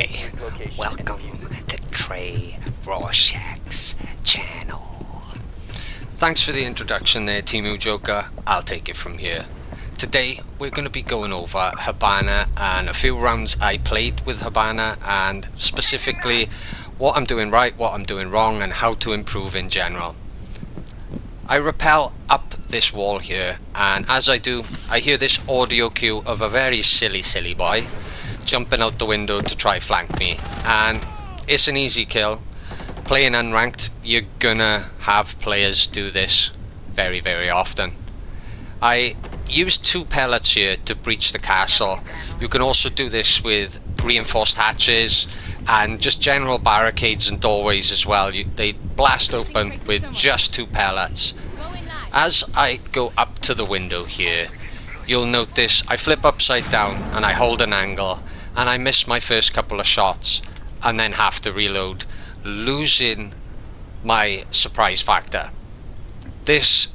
Hey, welcome to Trey Rorschach's channel. Thanks for the introduction there, Timu Joker. I'll take it from here. Today we're going to be going over Hibana and a few rounds I played with Hibana, and specifically what I'm doing right, what I'm doing wrong, and how to improve in general. I rappel up this wall here, and as I do, I hear this audio cue of a very silly boy jumping out the window to try flank me, and it's an easy kill. Playing unranked, you're gonna have players do this very often. I used 2 pellets here to breach the castle. You can also do this with reinforced hatches and just general barricades and doorways as well. They blast open with just 2 pellets. As I go up to the window here, you'll notice I flip upside down and I hold an angle, and I miss my first couple of shots and then have to reload, losing my surprise factor. This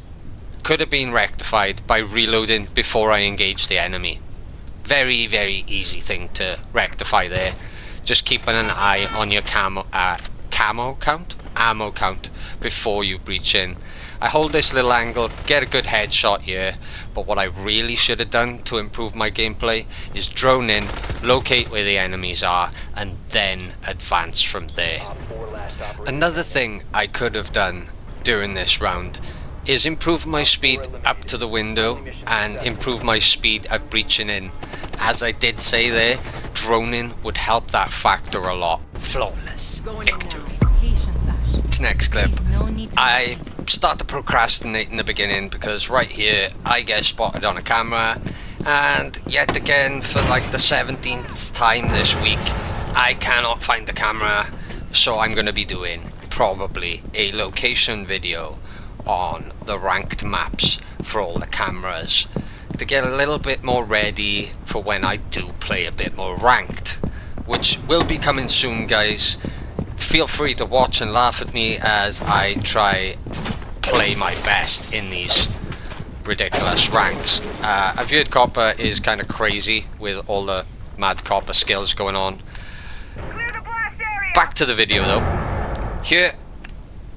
could have been rectified by reloading before I engage the enemy. Very easy thing to rectify there. Just keeping an eye on your ammo count before you breach in. I hold this little angle, get a good headshot here, but what I really should have done to improve my gameplay is drone in, locate where the enemies are, and then advance from there. Another thing I could have done during this round is improve my speed up to the window and improve my speed at breaching in. As I did say there, droning would help that factor a lot. Flawless victory. This next clip, I start to procrastinate in the beginning because right here I get spotted on a camera, and yet again for like the 17th time this week I cannot find the camera, so I'm going to be doing probably a location video on the ranked maps for all the cameras to get a little bit more ready for when I do play a bit more ranked, which will be coming soon, guys. Feel free to watch and laugh at me as I try play my best in these ridiculous ranks. I've heard Copper is kind of crazy with all the mad Copper skills going on. Back to the video though. Here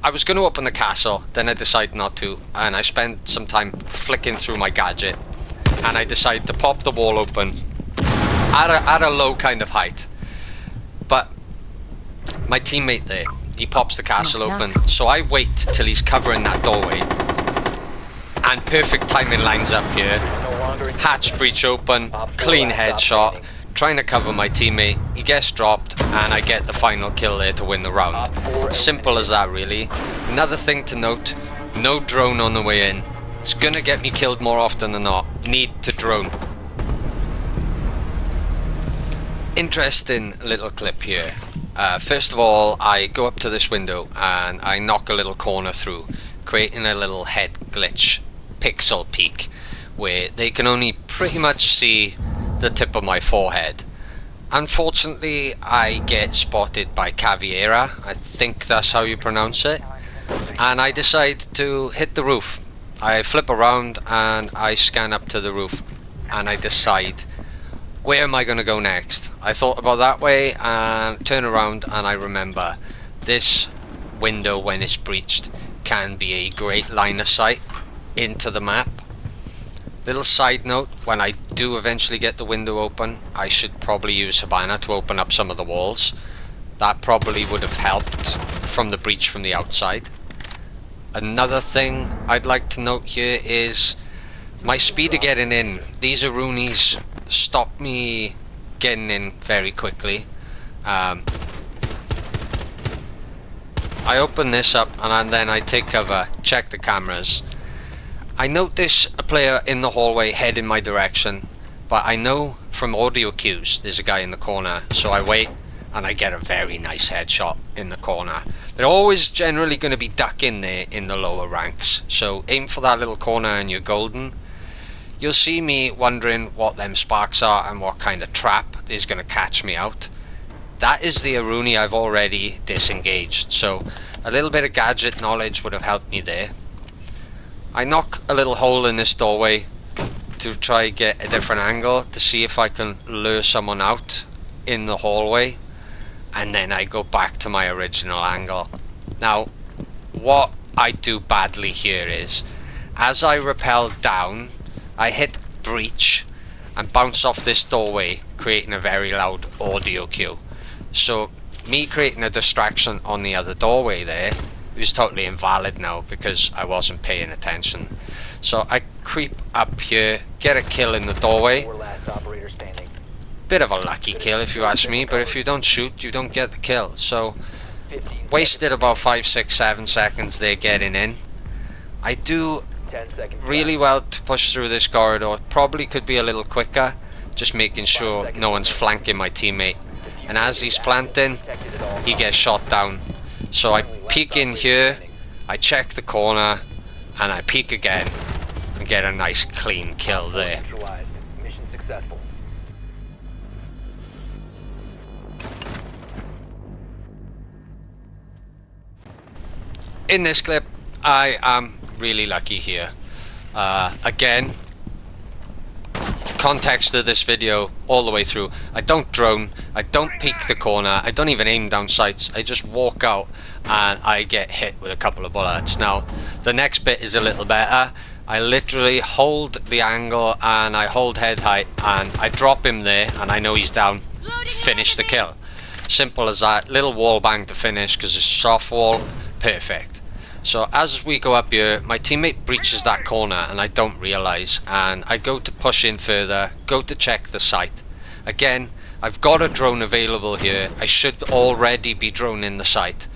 I was going to open the castle, then I decided not to, and I spent some time flicking through my gadget, and I decided to pop the wall open at a low kind of height. But my teammate there, he pops the castle open, so I wait till he's covering that doorway, and perfect timing lines up here. Hatch breach open, clean headshot, trying to cover my teammate, he gets dropped, and I get the final kill there to win the round. Simple as that, really. Another thing to note, no drone on the way in. It's gonna get me killed more often than not. Need to drone. Interesting little clip here. First of all, I go up to this window and I knock a little corner through, creating a little head glitch pixel peak where they can only pretty much see the tip of my forehead. Unfortunately, I get spotted by Caviera, I think that's how you pronounce it, and I decide to hit the roof. I flip around and I scan up to the roof and I decide, where am I going to go next? I thought about that way and turn around, and I remember this window, when it's breached, can be a great line of sight into the map. Little side note, when I do eventually get the window open, I should probably use Hibana to open up some of the walls. That probably would have helped from the breach from the outside. Another thing I'd like to note here is my speed of getting in. These Arunis stop me getting in very quickly. I open this up and then I take cover, check the cameras. I notice a player in the hallway head in my direction, but I know from audio cues there's a guy in the corner, so I wait and I get a very nice headshot in the corner. They're always generally going to be ducking there in the lower ranks, so aim for that little corner and you're golden. You'll see me wondering what them sparks are and what kind of trap is going to catch me out. That is the Aruni I've already disengaged, so a little bit of gadget knowledge would have helped me there. I knock a little hole in this doorway to try get a different angle to see if I can lure someone out in the hallway. and then I go back to my original angle. Now, what I do badly here is, as I rappel down, I hit breach and bounce off this doorway, creating a very loud audio cue. So me creating a distraction on the other doorway there is totally invalid now because I wasn't paying attention. So I creep up here, get a kill in the doorway. Bit of a lucky kill if you ask me, but if you don't shoot, you don't get the kill. So wasted about 5, 6, 7 seconds there getting in. I do really well to push through this corridor. Probably could be a little quicker, just making sure no one's flanking my teammate. And as he's planting, he gets shot down. So I peek in here, I check the corner, and I peek again and get a nice clean kill there. Mission successful. In this clip, I am really lucky here. Again, context of this video all the way through. I don't drone, I don't peek the corner, I don't even aim down sights. I just walk out and I get hit with a couple of bullets. Now, the next bit is a little better. I literally hold the angle and I hold head height and I drop him there and I know he's down. Finish the kill. Simple as that. Little wall bang to finish because it's a soft wall. Perfect. So as we go up here, my teammate breaches that corner and I don't realise, and I go to push in further, go to check the site. Again, I've got a drone available here. I should already be droning the site.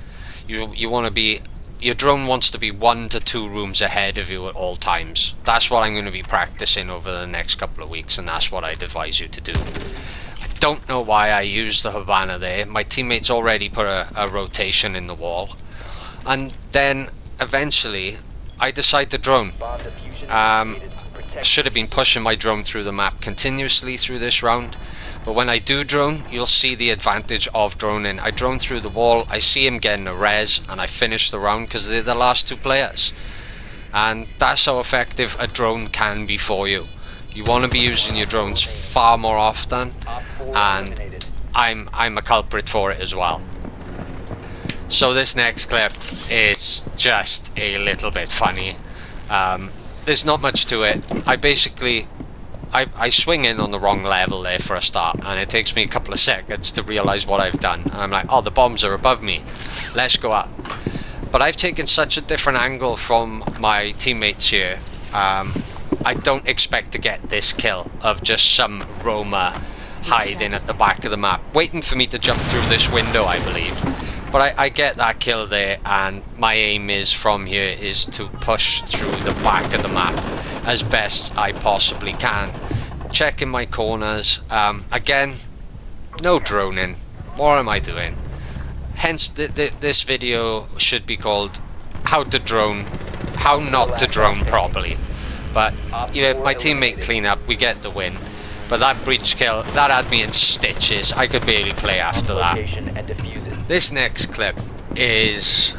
You want to be, your drone wants to be 1 to 2 rooms ahead of you at all times. That's what I'm going to be practicing over the next couple of weeks, and that's what I'd advise you to do. I don't know why I used the Hibana there. My teammates already put a rotation in the wall. And then eventually I decide to drone. Should have been pushing my drone through the map continuously through this round, but when I do drone, you'll see the advantage of droning. I drone through the wall, I see him getting a res, and I finish the round because they're the last 2 players. And that's how effective a drone can be for you. You want to be using your drones far more often, and I'm a culprit for it as well. So this next clip is just a little bit funny. There's not much to it. I swing in on the wrong level there for a start, and it takes me a couple of seconds to realise what I've done. And I'm like, oh, the bombs are above me. Let's go up. But I've taken such a different angle from my teammates here. I don't expect to get this kill of just some roamer hiding at the back of the map, waiting for me to jump through this window, I believe. But I get that kill there, and my aim is from here is to push through the back of the map as best I possibly can. Checking my corners. Again, no droning. What am I doing? Hence, this video should be called How to Drone, How Not to Drone Properly. But yeah, my teammate clean up, we get the win. But that breach kill, that had me in stitches. I could barely play after that. This next clip is,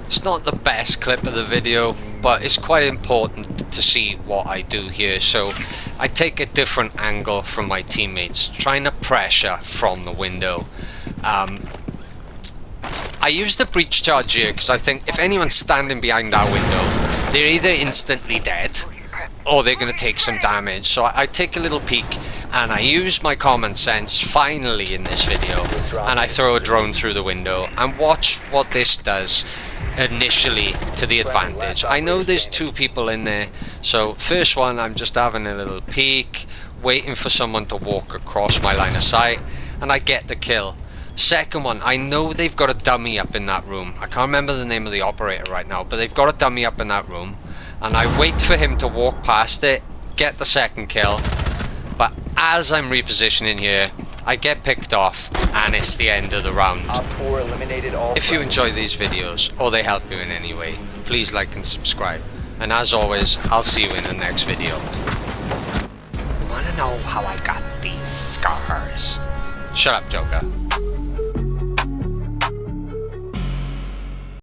it's not the best clip of the video, but it's quite important to see what I do here. So I take a different angle from my teammates, trying to pressure from the window. I use the breach charge here because I think if anyone's standing behind that window, they're either instantly dead or they're going to take some damage. So I take a little peek and I use my common sense finally in this video, and I throw a drone through the window and watch what this does initially to the advantage. I know there's 2 people in there, so first one I'm just having a little peek, waiting for someone to walk across my line of sight, and I get the kill. Second one, I know they've got a dummy up in that room. I can't remember the name of the operator right now, but they've got a dummy up in that room, and I wait for him to walk past it, get the second kill. But as I'm repositioning here, I get picked off, and it's the end of the round. If you enjoy these videos, or they help you in any way, please like and subscribe. And as always, I'll see you in the next video. You wanna know how I got these scars? Shut up, Joker.